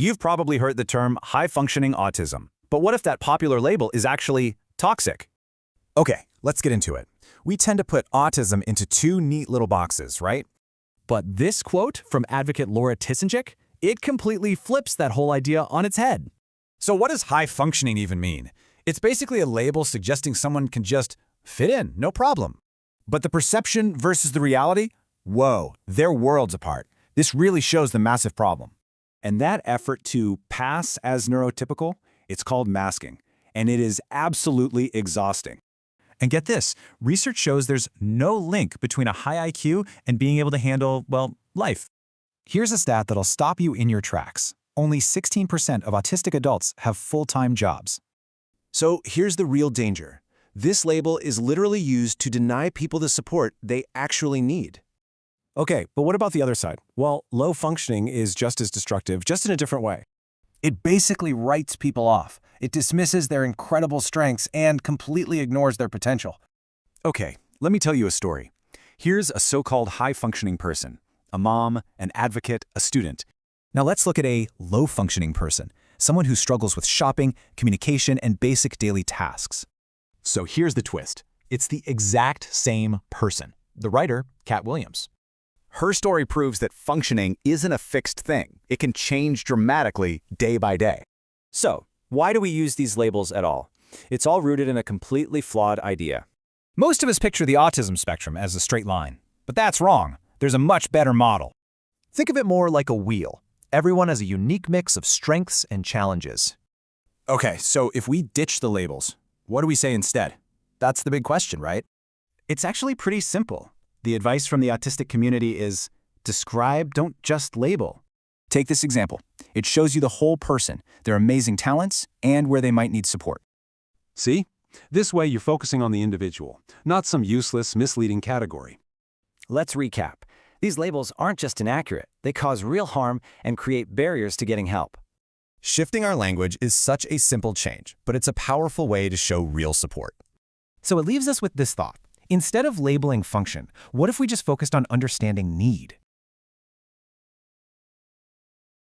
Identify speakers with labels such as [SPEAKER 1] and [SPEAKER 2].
[SPEAKER 1] You've probably heard the term high-functioning autism, but what if that popular label is actually toxic?
[SPEAKER 2] Okay, let's get into it. We tend to put autism into two neat little boxes, right?
[SPEAKER 3] But this quote from advocate Laura Tisenjic, it completely flips that whole idea on its head.
[SPEAKER 2] So what does high-functioning even mean? It's basically a label suggesting someone can just fit in, no problem. But the perception versus the reality? Whoa, they're worlds apart. This really shows the massive problem. And that effort to pass as neurotypical, it's called masking. And it is absolutely exhausting. And get this, research shows there's no link between a high IQ and being able to handle, well, life. Here's a stat that'll stop you in your tracks. Only 16% of autistic adults have full-time jobs.
[SPEAKER 4] So here's the real danger. This label is literally used to deny people the support they actually need.
[SPEAKER 5] Okay, but what about the other side? Well, low functioning is just as destructive, just in a different way.
[SPEAKER 6] It basically writes people off. It dismisses their incredible strengths and completely ignores their potential.
[SPEAKER 2] Okay, let me tell you a story. Here's a so-called high-functioning person, a mom, an advocate, a student. Now let's look at a low-functioning person, someone who struggles with shopping, communication, and basic daily tasks. So here's the twist. It's the exact same person. The writer, Cat Williams. Her story proves that functioning isn't a fixed thing. It can change dramatically day by day.
[SPEAKER 1] So, why do we use these labels at all? It's all rooted in a completely flawed idea.
[SPEAKER 2] Most of us picture the autism spectrum as a straight line, but that's wrong. There's a much better model.
[SPEAKER 7] Think of it more like a wheel. Everyone has a unique mix of strengths and challenges.
[SPEAKER 2] Okay, so if we ditch the labels, what do we say instead?
[SPEAKER 7] That's the big question, right?
[SPEAKER 2] It's actually pretty simple. The advice from the autistic community is describe, don't just label. Take this example. It shows you the whole person, their amazing talents, and where they might need support.
[SPEAKER 5] See? This way you're focusing on the individual, not some useless, misleading category.
[SPEAKER 8] Let's recap. These labels aren't just inaccurate, they cause real harm and create barriers to getting help.
[SPEAKER 6] Shifting our language is such a simple change, but it's a powerful way to show real support.
[SPEAKER 7] So it leaves us with this thought. Instead of labeling function, what if we just focused on understanding need?